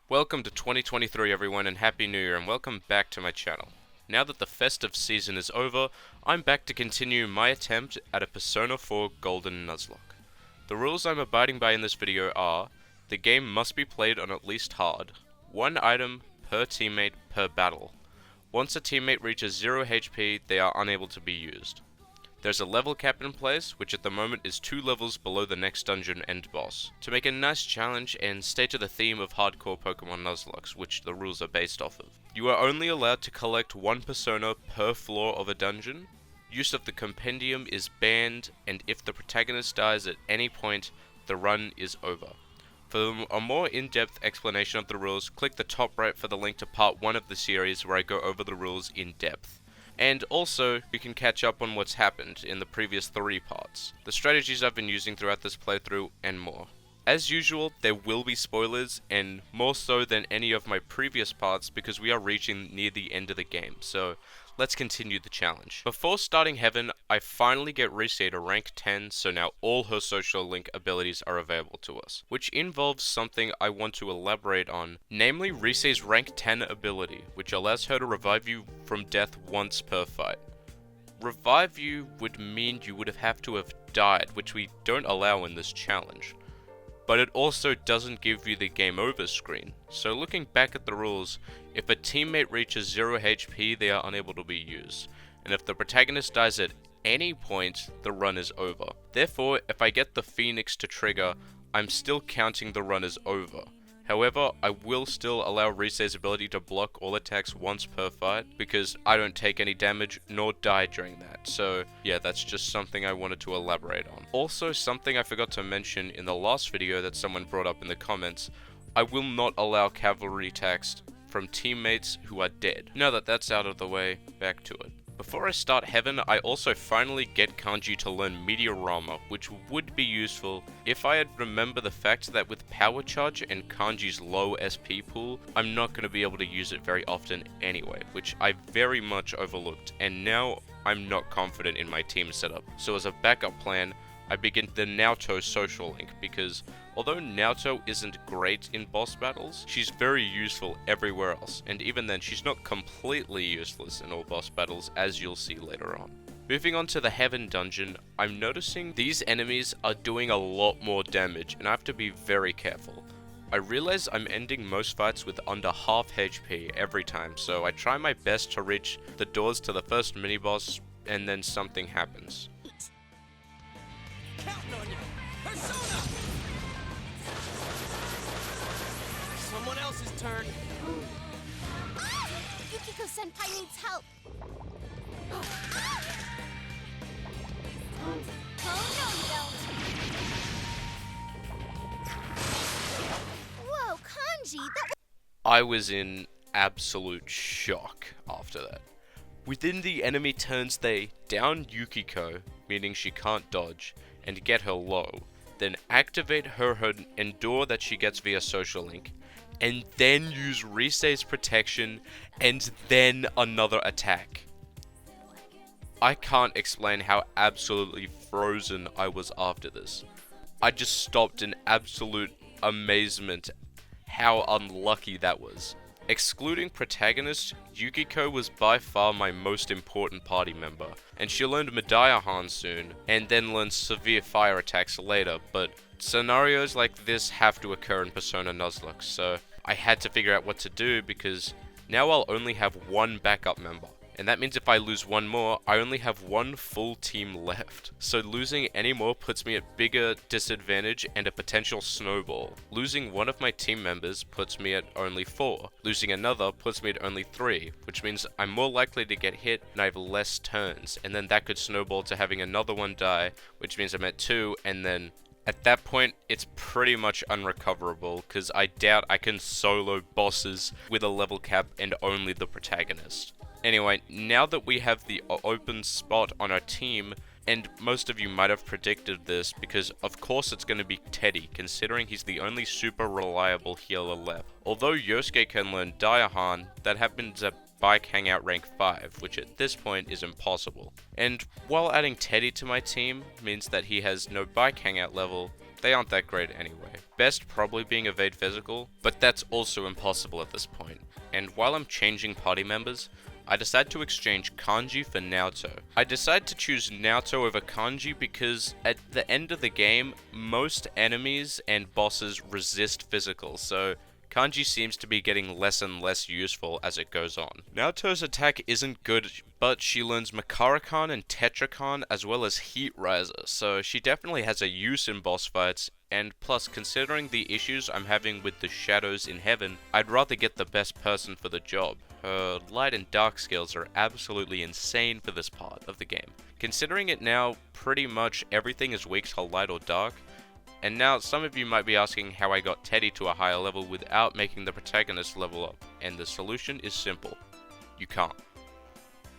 Welcome to 2023 everyone, and Happy New Year, and welcome back to my channel. Now that the festive season is over, I'm back to continue my attempt at a Persona 4 Golden Nuzlocke. The rules I'm abiding by in this video are: the game must be played on at least hard, one item per teammate per battle. Once a teammate reaches 0 HP, they are unable to be used. There's a level cap in place, which at the moment is 2 levels below the next dungeon end boss, to make a nice challenge and stay to the theme of hardcore Pokemon Nuzlockes, which the rules are based off of. You are only allowed to collect one persona per floor of a dungeon. Use of the Compendium is banned, and if the protagonist dies at any point, the run is over. For a more in-depth explanation of the rules, click the top right for the link to part 1 of the series where I go over the rules in depth. And also, you can catch up on what's happened in the previous 3 parts, the strategies I've been using throughout this playthrough, and more. As usual, there will be spoilers, and more so than any of my previous parts because we are reaching near the end of the game, so let's continue the challenge. Before starting Heaven, I finally get Rise to rank 10, so now all her social link abilities are available to us, which involves something I want to elaborate on, namely Rise's rank 10 ability, which allows her to revive you from death once per fight. Revive you would mean you would have to have died, which we don't allow in this challenge. But it also doesn't give you the game over screen. So looking back at the rules, if a teammate reaches 0 HP, they are unable to be used. And if the protagonist dies at any point, the run is over. Therefore, if I get the Phoenix to trigger, I'm still counting the run as over. However, I will still allow Rise's ability to block all attacks once per fight, because I don't take any damage nor die during that. So yeah, that's just something I wanted to elaborate on. Also, something I forgot to mention in the last video that someone brought up in the comments, I will not allow cavalry attacks from teammates who are dead. Now that that's out of the way, back to it. Before I start Heaven, I also finally get Kanji to learn Meteorama, which would be useful if I had remembered the fact that with Power Charge and Kanji's low SP pool, I'm not going to be able to use it very often anyway, which I very much overlooked, and now I'm not confident in my team setup. So as a backup plan, I begin the Naoto social link, because although Naoto isn't great in boss battles, she's very useful everywhere else, and even then she's not completely useless in all boss battles, as you'll see later on. Moving on to the Heaven dungeon, I'm noticing these enemies are doing a lot more damage, and I have to be very careful. I realize I'm ending most fights with under half HP every time, so I try my best to reach the doors to the first mini-boss, and then something happens. Counting on you! Persona! Someone else's turn. Yukiko-senpai needs help. Oh no, you don't. Whoa, Kanji, that I was in absolute shock after that. Within the enemy turns, they down Yukiko, meaning she can't dodge, and get her low, then activate her endure that she gets via social link, and then use Rise's protection, and then another attack. I can't explain how absolutely frozen I was after this. I just stopped in absolute amazement how unlucky that was. Excluding Protagonist, Yukiko was by far my most important party member, and she learned Medaiahan soon, and then learned severe fire attacks later, but scenarios like this have to occur in Persona Nuzlocke, so I had to figure out what to do because now I'll only have one backup member. And that means if I lose one more, I only have one full team left. So losing any more puts me at bigger disadvantage and a potential snowball. Losing one of my team members puts me at only 4. Losing another puts me at only 3, which means I'm more likely to get hit and I have less turns. And then that could snowball to having another one die, which means I'm at 2, and then at that point, it's pretty much unrecoverable, because I doubt I can solo bosses with a level cap and only the protagonist. Anyway, now that we have the open spot on our team, and most of you might have predicted this because of course it's going to be Teddy, considering he's the only super reliable healer left. Although Yosuke can learn Diahan, that happens at Bike Hangout rank 5, which at this point is impossible. And while adding Teddy to my team means that he has no Bike Hangout level, they aren't that great anyway. best probably being evade physical, but that's also impossible at this point. And while I'm changing party members, I decide to exchange Kanji for Naoto. I decide to choose Naoto over Kanji because at the end of the game, most enemies and bosses resist physical, so Kanji seems to be getting less and less useful as it goes on. Naoto's attack isn't good, but she learns Makarakan and Tetrakan as well as Heat Riser, so she definitely has a use in boss fights, and plus considering the issues I'm having with the shadows in heaven, I'd rather get the best person for the job. Her light and dark skills are absolutely insane for this part of the game. Considering it now, pretty much everything is weak to light or dark. And now, some of you might be asking how I got Teddy to a higher level without making the protagonist level up, and the solution is simple. You can't.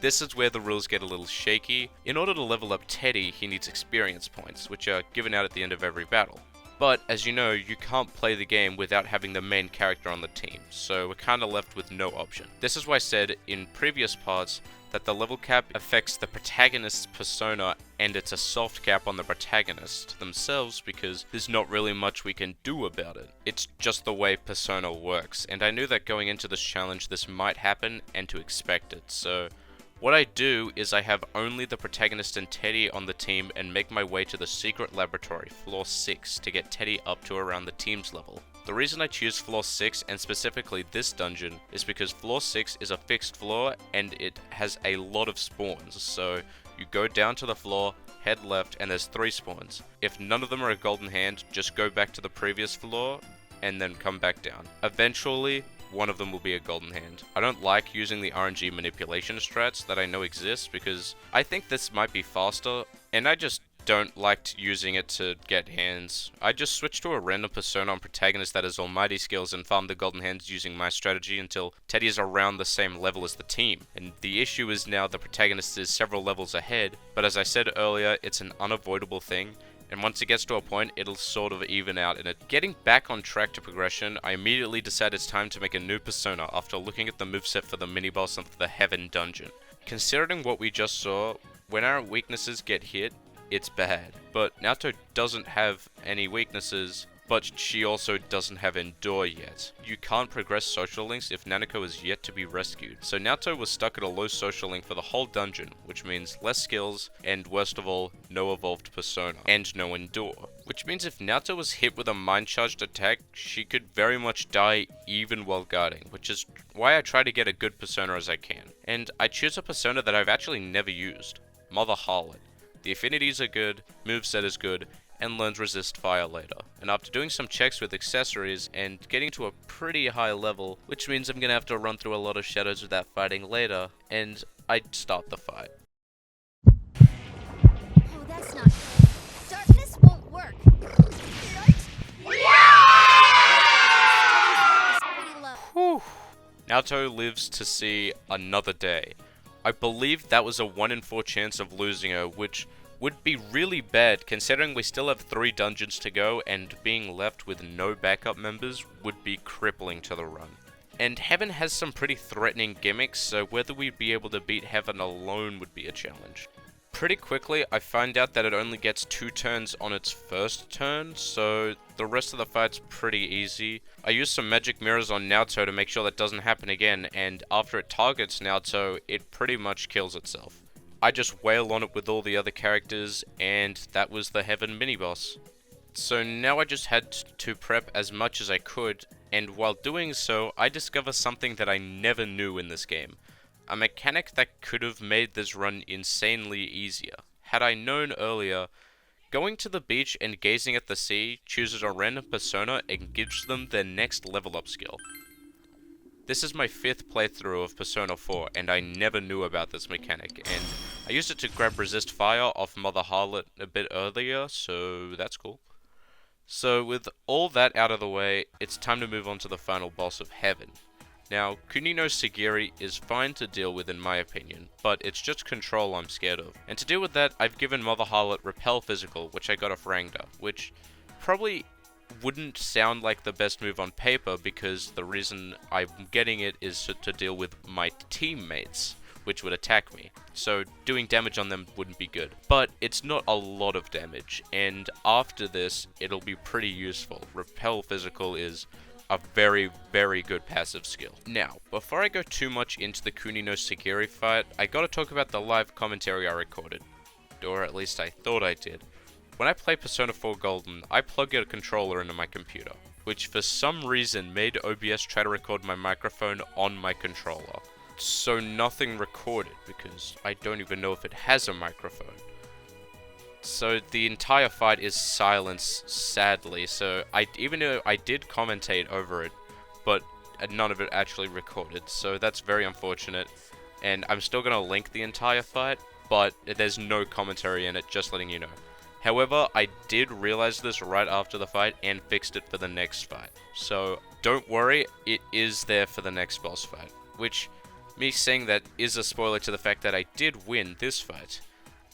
This is where the rules get a little shaky. In order to level up Teddy, he needs experience points, which are given out at the end of every battle. But, as you know, you can't play the game without having the main character on the team, so we're kinda left with no option. This is why I said in previous parts that the level cap affects the protagonist's persona, and it's a soft cap on the protagonist themselves because there's not really much we can do about it. It's just the way persona works, and I knew that going into this challenge this might happen and to expect it, so what I do is I have only the protagonist and Teddy on the team and make my way to the secret laboratory, floor 6, to get Teddy up to around the team's level. The reason I choose floor 6 and specifically this dungeon is because floor 6 is a fixed floor and it has a lot of spawns, so you go down to the floor, head left, and there's 3 spawns. If none of them are a golden hand, just go back to the previous floor and then come back down. Eventually, one of them will be a golden hand. I don't like using the RNG manipulation strats that I know exist because I think this might be faster, and I just don't like using it to get hands. I just switch to a random persona on protagonist that has almighty skills and farm the golden hands using my strategy until Teddy is around the same level as the team. And the issue is now the protagonist is several levels ahead, but as I said earlier, it's an unavoidable thing. And once it gets to a point, it'll sort of even out in it. Getting back on track to progression, I immediately decide it's time to make a new persona after looking at the moveset for the mini-boss of the Heaven dungeon. Considering what we just saw, when our weaknesses get hit, it's bad. But Naoto doesn't have any weaknesses, but she also doesn't have Endure yet. You can't progress social links if Nanako is yet to be rescued. So Naoto was stuck at a low social link for the whole dungeon, which means less skills, and worst of all, no evolved persona, and no Endure. Which means if Naoto was hit with a mind-charged attack, she could very much die even while guarding, which is why I try to get a good persona as I can. And I choose a persona that I've actually never used, Mother Harlot. The affinities are good, moveset is good, and learns resist fire later. And after doing some checks with accessories and getting to a pretty high level, which means I'm gonna have to run through a lot of shadows without fighting later, and I start the fight. Oh, that's not good. Darkness won't work. Whew. Naoto lives to see another day. I believe that was a 1 in 4 chance of losing her, which would be really bad considering we still have 3 dungeons to go and being left with no backup members would be crippling to the run. And Heaven has some pretty threatening gimmicks, so whether we'd be able to beat Heaven alone would be a challenge. Pretty quickly, I find out that it only gets 2 turns on its first turn, so the rest of the fight's pretty easy. I use some magic mirrors on Naoto to make sure that doesn't happen again, and after it targets Naoto, it pretty much kills itself. I just wail on it with all the other characters, and that was the Heaven mini-boss. So now I just had to prep as much as I could, and while doing so, I discover something that I never knew in this game. A mechanic that could have made this run insanely easier. Had I known earlier, going to the beach and gazing at the sea chooses a random persona and gives them their next level up skill. This is my 5th playthrough of Persona 4, and I never knew about this mechanic, and I used it to grab Resist Fire off Mother Harlot a bit earlier, so that's cool. So with all that out of the way, it's time to move on to the final boss of Heaven. Now, Kunino Sagiri is fine to deal with in my opinion, but it's just control I'm scared of. And to deal with that, I've given Mother Harlot Repel Physical, which I got off Rangda, which probably wouldn't sound like the best move on paper because the reason I'm getting it is to deal with my teammates, which would attack me. So doing damage on them wouldn't be good. But it's not a lot of damage, and after this, it'll be pretty useful. Repel Physical is a very, very good passive skill. Now, before I go too much into the Kunino Sagiri fight, I gotta talk about the live commentary I recorded. Or at least I thought I did. When I play Persona 4 Golden, I plug a controller into my computer, which for some reason made OBS try to record my microphone on my controller. So nothing recorded, because I don't even know if it has a microphone. So the entire fight is silence, sadly, so even though I did commentate over it, but none of it actually recorded, so that's very unfortunate, and I'm still gonna link the entire fight, but there's no commentary in it, just letting you know. However, I did realize this right after the fight and fixed it for the next fight, so don't worry, it is there for the next boss fight, which, me saying that is a spoiler to the fact that I did win this fight,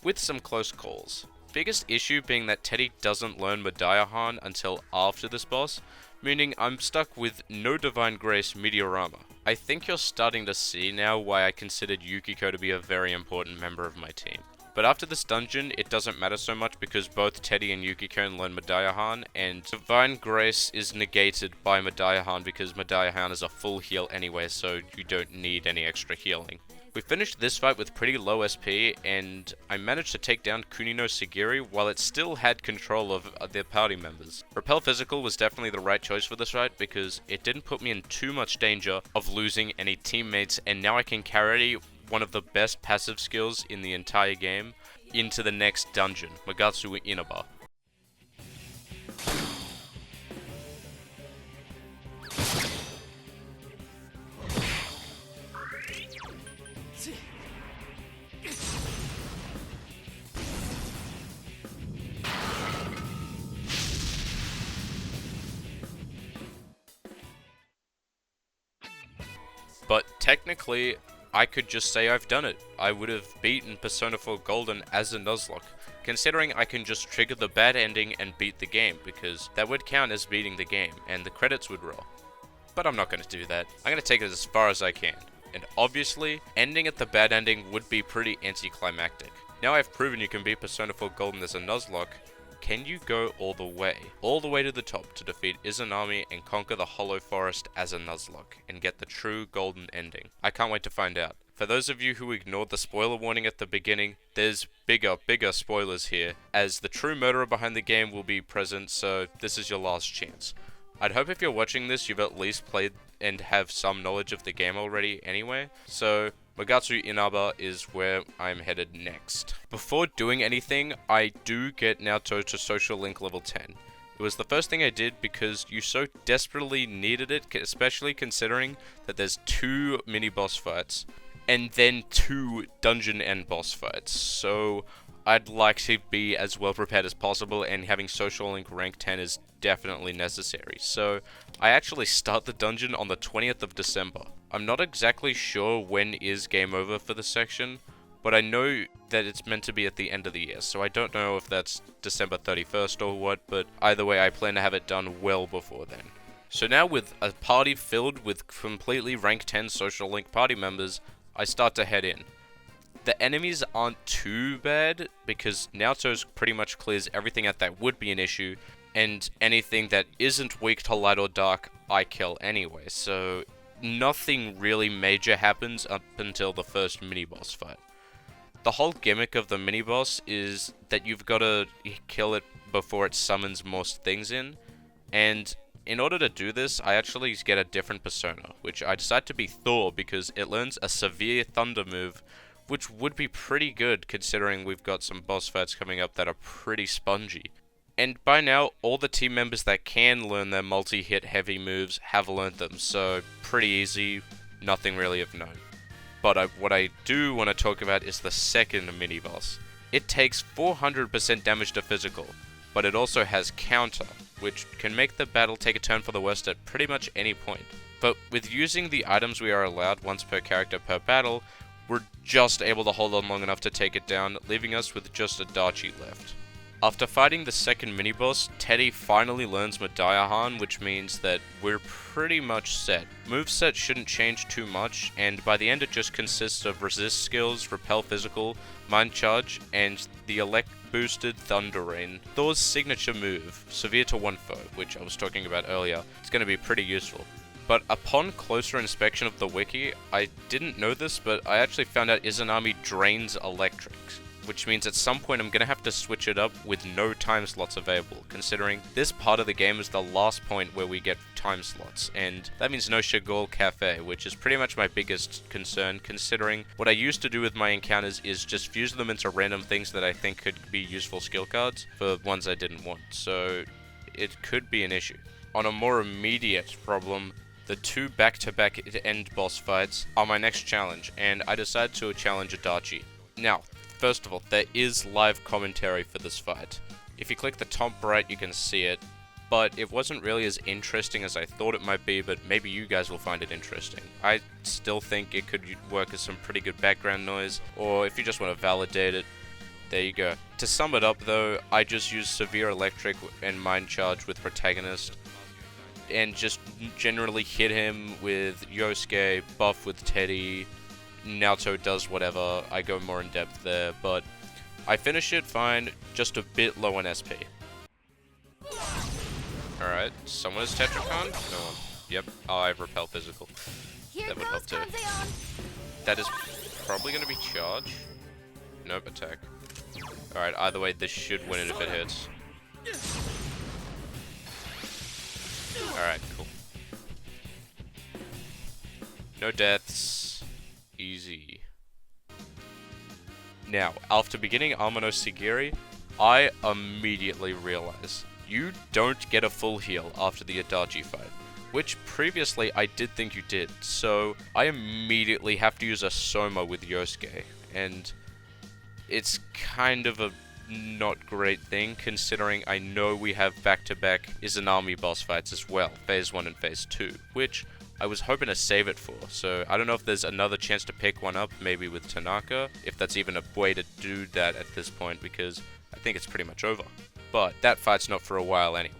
with some close calls. Biggest issue being that Teddy doesn't learn Medayahan until after this boss, meaning I'm stuck with no Divine Grace Meteorama. I think you're starting to see now why I considered Yukiko to be a very important member of my team. But after this dungeon, it doesn't matter so much because both Teddy and Yukiko learn Medayahan, and Divine Grace is negated by Medayahan because Medayahan is a full heal anyway, so you don't need any extra healing. We finished this fight with pretty low SP, and I managed to take down Kunino Sagiri while it still had control of their party members. Repel Physical was definitely the right choice for this fight because it didn't put me in too much danger of losing any teammates, and now I can carry one of the best passive skills in the entire game into the next dungeon, Magatsu Inaba. But technically, I could just say I've done it. I would have beaten Persona 4 Golden as a Nuzlocke, considering I can just trigger the bad ending and beat the game, because that would count as beating the game, and the credits would roll. But I'm not going to do that. I'm going to take it as far as I can. And obviously, ending at the bad ending would be pretty anticlimactic. Now I've proven you can beat Persona 4 Golden as a Nuzlocke, can you go all the way to the top to defeat Izanami and conquer the Hollow Forest as a Nuzlocke, and get the true golden ending? I can't wait to find out. For those of you who ignored the spoiler warning at the beginning, there's bigger spoilers here, as the true murderer behind the game will be present, so this is your last chance. I'd hope if you're watching this, you've at least played and have some knowledge of the game already anyway, so Magatsu Inaba is where I'm headed next. Before doing anything, I do get Naoto to social link level 10. It was the first thing I did because you so desperately needed it, especially considering that there's 2 mini boss fights and then 2 dungeon end boss fights. So I'd like to be as well prepared as possible, and having social link rank 10 is definitely necessary. So I actually start the dungeon on the 20th of December. I'm not exactly sure when is game over for this section, but I know that it's meant to be at the end of the year, so I don't know if that's December 31st or what, but either way I plan to have it done well before then. So now with a party filled with completely rank 10 social link party members, I start to head in. The enemies aren't too bad, because Naoto's pretty much clears everything out that would be an issue, and anything that isn't weak to light or dark, I kill anyway, so nothing really major happens up until the first mini-boss fight. The whole gimmick of the mini-boss is that you've got to kill it before it summons most things in, and in order to do this, I actually get a different persona, which I decide to be Thor because it learns a severe thunder move, which would be pretty good considering we've got some boss fights coming up that are pretty spongy. And by now, all the team members that can learn their multi-hit heavy moves have learned them, so pretty easy, nothing really of note. But what I do want to talk about is the second mini-boss. It takes 400% damage to physical, but it also has counter, which can make the battle take a turn for the worst at pretty much any point. But with using the items we are allowed once per character per battle, we're just able to hold on long enough to take it down, leaving us with just a Dachi left. After fighting the second mini-boss, Teddy finally learns Madayahan, which means that we're pretty much set. Moveset shouldn't change too much, and by the end it just consists of resist skills, repel physical, mind charge, and the elect-boosted Thunder Rain. Thor's signature move, severe to one foe, which I was talking about earlier, is going to be pretty useful. But upon closer inspection of the wiki, I didn't know this, but I actually found out Izanami drains electrics, which means at some point I'm going to have to switch it up with no time slots available, considering this part of the game is the last point where we get time slots, and that means no Shigol Cafe, which is pretty much my biggest concern, considering what I used to do with my encounters is just fuse them into random things that I think could be useful skill cards for ones I didn't want, so it could be an issue. On a more immediate problem, the two back-to-back end boss fights are my next challenge, and I decided to challenge Adachi. Now, first of all, there is live commentary for this fight. If you click the top right, you can see it, but it wasn't really as interesting as I thought it might be, but maybe you guys will find it interesting. I still think it could work as some pretty good background noise, or if you just want to validate it, there you go. To sum it up though, I just use Severe Electric and Mind Charge with Protagonist, and just generally hit him with Yosuke, buff with Teddy, Naoto does whatever, I go more in depth there, but I finish it fine, just a bit low on SP. Alright, someone is Tetracon? No one. Yep, I have Repel Physical. That would help too. That is probably going to be Charge. Nope, Attack. Alright, either way, this should win it if it hits. Alright, cool. No deaths. Easy. Now, after beginning Amano Sigiri, I immediately realize you don't get a full heal after the Adachi fight, which previously I did think you did, so I immediately have to use a Soma with Yosuke, and it's kind of a not great thing, considering I know we have back-to-back Izanami boss fights as well, Phase 1 and Phase 2, which I was hoping to save it for, so I don't know if there's another chance to pick one up, maybe with Tanaka, if that's even a way to do that at this point, because I think it's pretty much over. But that fight's not for a while anyway.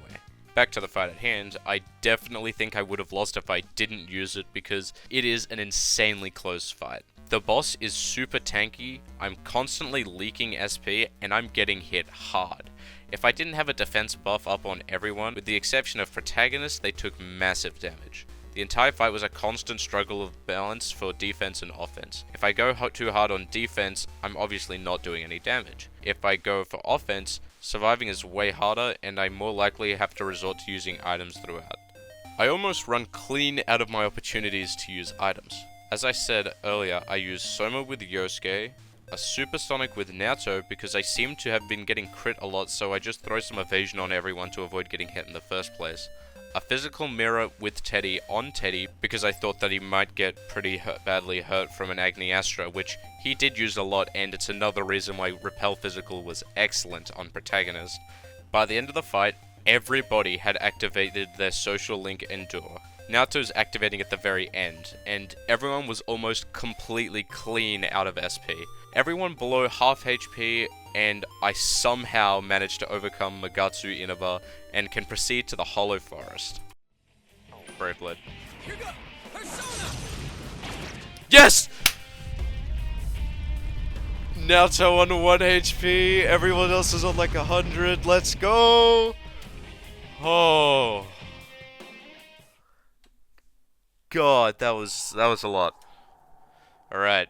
Back to the fight at hand, I definitely think I would have lost if I didn't use it, because it is an insanely close fight. The boss is super tanky, I'm constantly leaking SP, and I'm getting hit hard. If I didn't have a defense buff up on everyone, with the exception of Protagonist, they took massive damage. The entire fight was a constant struggle of balance for defense and offense. If I go too hard on defense, I'm obviously not doing any damage. If I go for offense, surviving is way harder, and I more likely have to resort to using items throughout. I almost run clean out of my opportunities to use items. As I said earlier, I use Soma with Yosuke, a Supersonic with Naoto because I seem to have been getting crit a lot, so I just throw some evasion on everyone to avoid getting hit in the first place. A physical mirror with Teddy on Teddy because I thought that he might get pretty badly hurt from an Agni Astra, which he did use a lot, and it's another reason why Repel Physical was excellent on Protagonist. By the end of the fight, everybody had activated their social link Endure. Naoto's activating at the very end, and everyone was almost completely clean out of SP. Everyone below half HP, and I somehow managed to overcome Magatsu Inaba and can proceed to the Hollow Forest. Brave Blood. Here go! Persona! Yes! Naoto on 1 HP, everyone else is on like 100, let's go! Oh. God, that was a lot. Alright.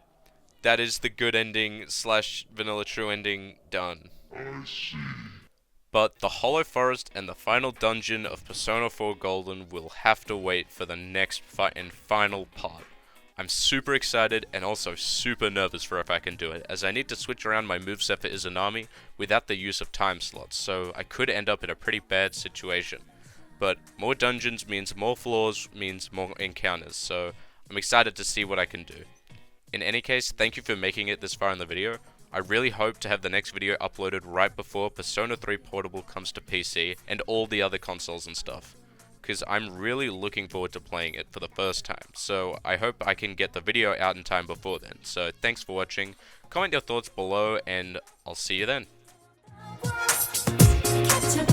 That is the good ending / vanilla true ending done. But the Hollow Forest and the final dungeon of Persona 4 Golden will have to wait for the next fight and final part. I'm super excited and also super nervous for if I can do it, as I need to switch around my moveset for Izanami without the use of time slots, so I could end up in a pretty bad situation. But more dungeons means more floors, means more encounters, so I'm excited to see what I can do. In any case, thank you for making it this far in the video. I really hope to have the next video uploaded right before Persona 3 Portable comes to PC and all the other consoles and stuff, because I'm really looking forward to playing it for the first time, so I hope I can get the video out in time before then. So thanks for watching, comment your thoughts below, and I'll see you then. have to